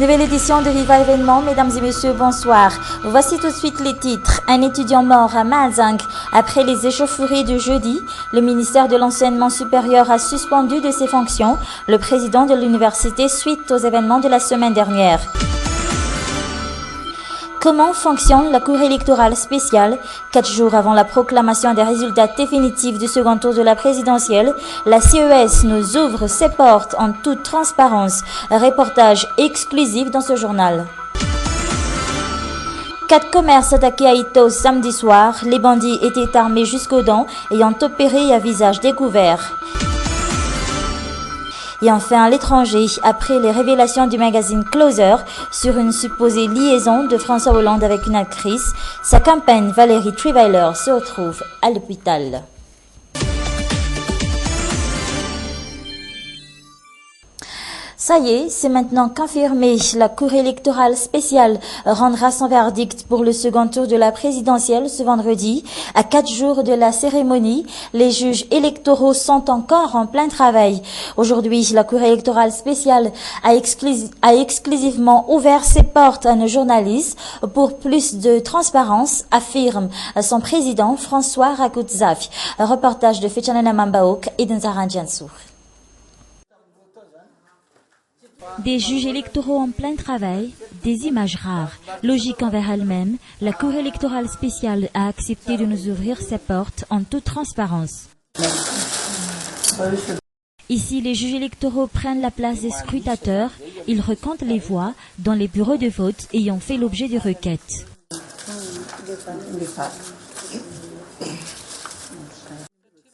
Nouvelle édition de Viva Événement, mesdames et messieurs, bonsoir. Voici tout de suite les titres. Un étudiant mort à Mazang après les échauffourées de jeudi. Le ministère de l'Enseignement supérieur a suspendu de ses fonctions le président de l'université suite aux événements de la semaine dernière. Comment fonctionne la Cour électorale spéciale? 4 jours avant la proclamation des résultats définitifs du second tour de la présidentielle, la CES nous ouvre ses portes en toute transparence. Un reportage exclusif dans ce journal. 4 commerces attaqués à Ito samedi soir. Les bandits étaient armés jusqu'aux dents et ont opéré à visage découvert. Et enfin à l'étranger, après les révélations du magazine Closer sur une supposée liaison de François Hollande avec une actrice, sa compagne Valérie Trierweiler se retrouve à l'hôpital. Ça y est, c'est maintenant confirmé. La Cour électorale spéciale rendra son verdict pour le second tour de la présidentielle ce vendredi. À 4 jours de la cérémonie, les juges électoraux sont encore en plein travail. Aujourd'hui, la Cour électorale spéciale a exclusivement ouvert ses portes à nos journalistes pour plus de transparence, affirme son président François Rakoutzafi. Un reportage de Fechanana Mambaouk et d'Nzaran Jansour. Des juges électoraux en plein travail, des images rares. Logique envers elle-même, la Cour électorale spéciale a accepté de nous ouvrir ses portes en toute transparence. Ici, les juges électoraux prennent la place des scrutateurs. Ils recomptent les voix dans les bureaux de vote ayant fait l'objet de requêtes.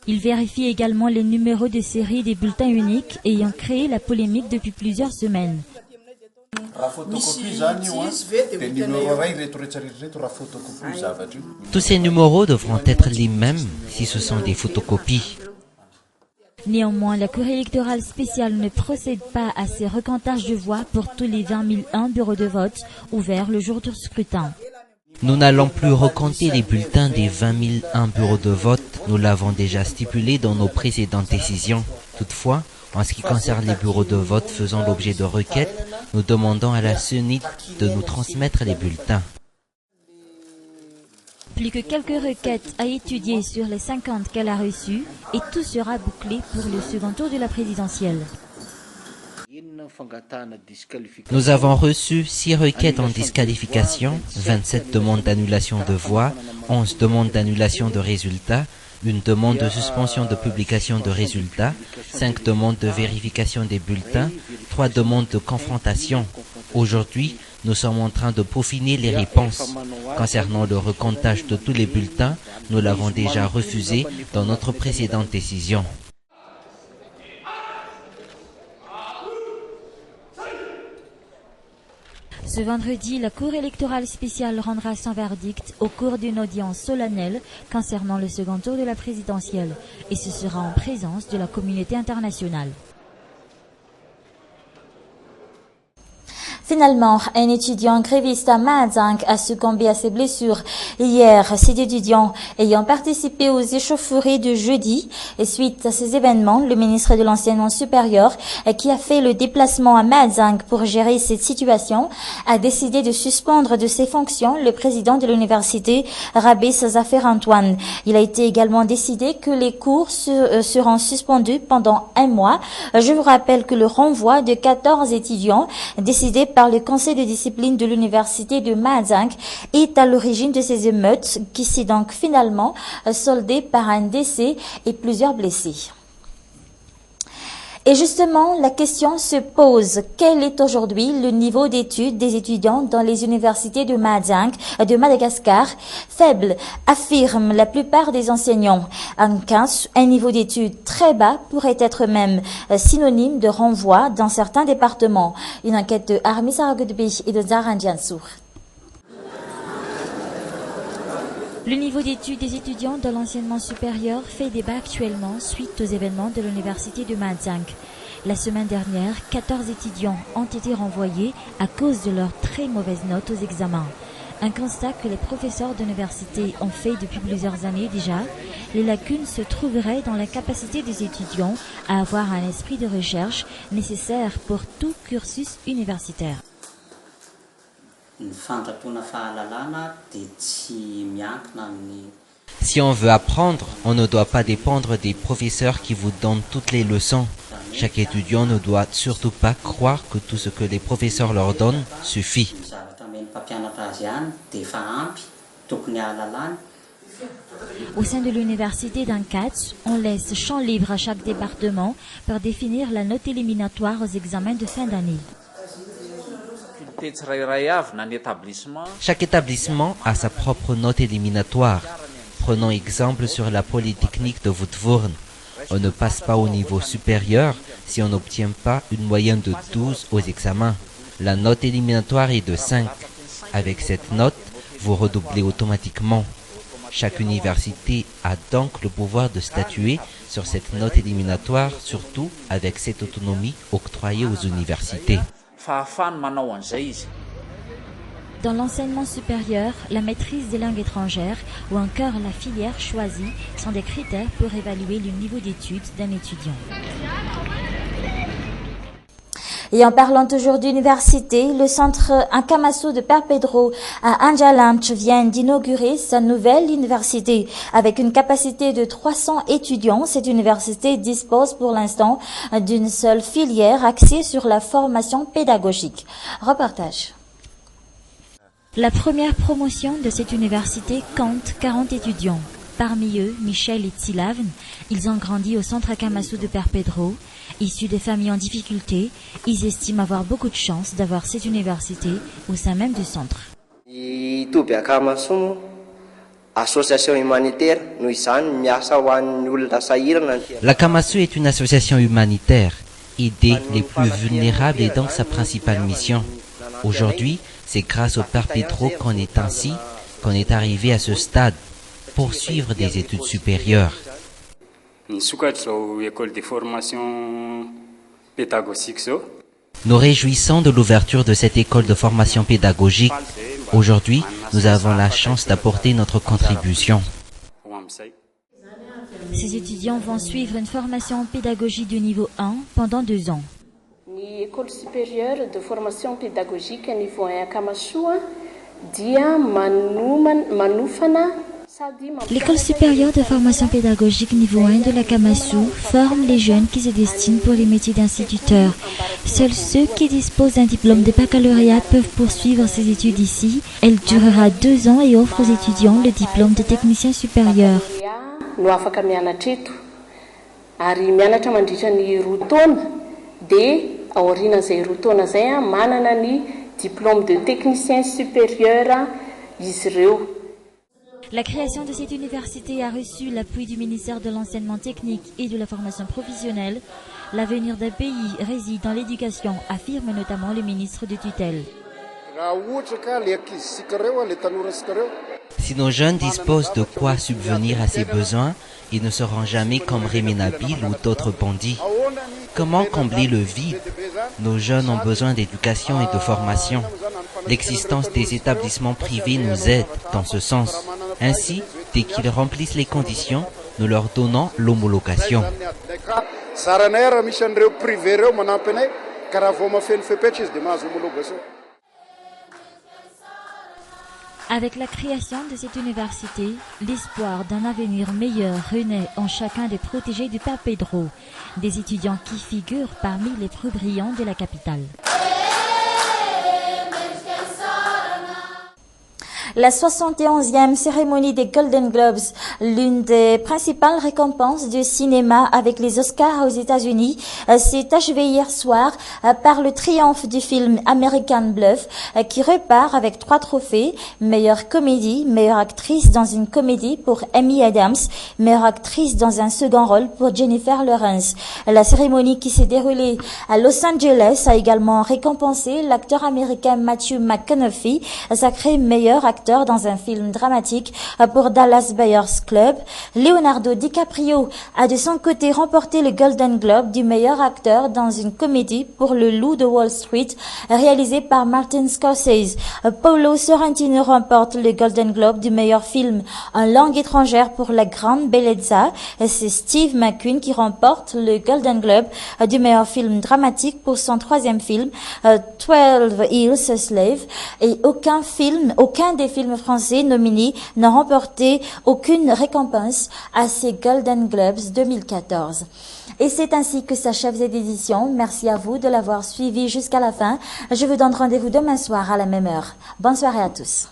Il vérifie également les numéros de série des bulletins uniques ayant créé la polémique depuis plusieurs semaines. Tous ces numéros devront être les mêmes si ce sont des photocopies. Néanmoins, la Cour électorale spéciale ne procède pas à ces recomptages de voix pour tous les 20 001 bureaux de vote ouverts le jour du scrutin. Nous n'allons plus recompter les bulletins des 20 001 bureaux de vote. Nous l'avons déjà stipulé dans nos précédentes décisions. Toutefois, en ce qui concerne les bureaux de vote faisant l'objet de requêtes, nous demandons à la CENIT de nous transmettre les bulletins. Plus que quelques requêtes à étudier sur les 50 qu'elle a reçues et tout sera bouclé pour le second tour de la présidentielle. Nous avons reçu 6 requêtes en disqualification, 27 demandes d'annulation de voix, 11 demandes d'annulation de résultats, une demande de suspension de publication de résultats, 5 demandes de vérification des bulletins, 3 demandes de confrontation. Aujourd'hui, nous sommes en train de peaufiner les réponses. Concernant le recomptage de tous les bulletins, nous l'avons déjà refusé dans notre précédente décision. Ce vendredi, la Cour électorale spéciale rendra son verdict au cours d'une audience solennelle concernant le second tour de la présidentielle, et ce sera en présence de la communauté internationale. Finalement, un étudiant gréviste à Mazang a succombé à ses blessures hier. Cet étudiant ayant participé aux échauffourées de jeudi et suite à ces événements, le ministre de l'Enseignement supérieur, qui a fait le déplacement à Mazang pour gérer cette situation, a décidé de suspendre de ses fonctions le président de l'université, Rabé Zafer Antoine. Il a été également décidé que les cours seront suspendus pendant 1 mois. Je vous rappelle que le renvoi de 14 étudiants décidé par le conseil de discipline de l'université de Mazang est à l'origine de ces émeutes qui s'est donc finalement soldée par un décès et plusieurs blessés. Et justement, la question se pose, quel est aujourd'hui le niveau d'études des étudiants dans les universités de Madagascar? Faible, affirment la plupart des enseignants. Un niveau d'études très bas pourrait être même synonyme de renvoi dans certains départements. Une enquête de Armis Aragodbi et de Zaran Jansour. Le niveau d'études des étudiants dans l'enseignement supérieur fait débat actuellement suite aux événements de l'université de Mazang. La semaine dernière, 14 étudiants ont été renvoyés à cause de leurs très mauvaises notes aux examens. Un constat que les professeurs d'université ont fait depuis plusieurs années déjà. Les lacunes se trouveraient dans la capacité des étudiants à avoir un esprit de recherche nécessaire pour tout cursus universitaire. Si on veut apprendre, on ne doit pas dépendre des professeurs qui vous donnent toutes les leçons. Chaque étudiant ne doit surtout pas croire que tout ce que les professeurs leur donnent suffit. Au sein de l'université d'Ankatch, on laisse champ libre à chaque département pour définir la note éliminatoire aux examens de fin d'année. Chaque établissement a sa propre note éliminatoire. Prenons exemple sur la Polytechnique de Woodvoorn. On ne passe pas au niveau supérieur si on n'obtient pas une moyenne de 12 aux examens. La note éliminatoire est de 5. Avec cette note, vous redoublez automatiquement. Chaque université a donc le pouvoir de statuer sur cette note éliminatoire, surtout avec cette autonomie octroyée aux universités. Dans l'enseignement supérieur, la maîtrise des langues étrangères ou encore la filière choisie sont des critères pour évaluer le niveau d'études d'un étudiant. Et en parlant toujours d'université, le centre Akamasu de Père Pedro à Anjalanch vient d'inaugurer sa nouvelle université. Avec une capacité de 300 étudiants, cette université dispose pour l'instant d'une seule filière axée sur la formation pédagogique. Reportage. La première promotion de cette université compte 40 étudiants. Parmi eux, Michel et Tsilavn, ils ont grandi au centre Akamasu de Père Pedro. Issus des familles en difficulté, ils estiment avoir beaucoup de chance d'avoir cette université au sein même du centre. L'Akamasu est une association humanitaire. Aider les plus vulnérables est donc sa principale mission. Aujourd'hui, c'est grâce au Père Pedro qu'on est arrivé à ce stade, poursuivre des études supérieures. Nous réjouissons de l'ouverture de cette école de formation pédagogique. Aujourd'hui, nous avons la chance d'apporter notre contribution. Ces étudiants vont suivre une formation en pédagogie de niveau 1 pendant 2 ans. L'école supérieure de formation pédagogique niveau 1 Akamasu L'école supérieure de formation pédagogique niveau 1 de l'Akamasu forme les jeunes qui se destinent pour les métiers d'instituteurs. Seuls ceux qui disposent d'un diplôme de baccalauréat peuvent poursuivre ces études ici. Elle durera 2 ans et offre aux étudiants le diplôme de technicien supérieur. Diplôme de technicien supérieur La création de cette université a reçu l'appui du ministère de l'Enseignement technique et de la formation professionnelle. L'avenir d'un pays réside dans l'éducation, affirme notamment le ministre de tutelle. Si nos jeunes disposent de quoi subvenir à ces besoins, ils ne seront jamais comme Rémi Nabil ou d'autres bandits. Comment combler le vide? Nos jeunes ont besoin d'éducation et de formation. L'existence des établissements privés nous aide dans ce sens. Ainsi, dès qu'ils remplissent les conditions, nous leur donnons l'homologation. Avec la création de cette université, l'espoir d'un avenir meilleur renaît en chacun des protégés du Père Pedro, des étudiants qui figurent parmi les plus brillants de la capitale. La 71e cérémonie des Golden Globes, l'une des principales récompenses du cinéma avec les Oscars aux États-Unis, s'est achevée hier soir par le triomphe du film American Bluff, qui repart avec 3 trophées: meilleure comédie, meilleure actrice dans une comédie pour Amy Adams, meilleure actrice dans un second rôle pour Jennifer Lawrence. La cérémonie qui s'est déroulée à Los Angeles a également récompensé l'acteur américain Matthew McConaughey, sacré meilleur acteur acteur dans un film dramatique pour Dallas Buyers Club. Leonardo DiCaprio a de son côté remporté le Golden Globe du meilleur acteur dans une comédie pour Le Loup de Wall Street, réalisé par Martin Scorsese. Paolo Sorrentino remporte le Golden Globe du meilleur film en langue étrangère pour La Grande Bellezza. C'est Steve McQueen qui remporte le Golden Globe du meilleur film dramatique pour son troisième film, 12 Years a Slave. Et aucun des films français nominés n'a remporté aucune récompense à ces Golden Globes 2014. Et c'est ainsi que s'achève cette édition. Merci à vous de l'avoir suivi jusqu'à la fin. Je vous donne rendez-vous demain soir à la même heure. Bonne soirée à tous.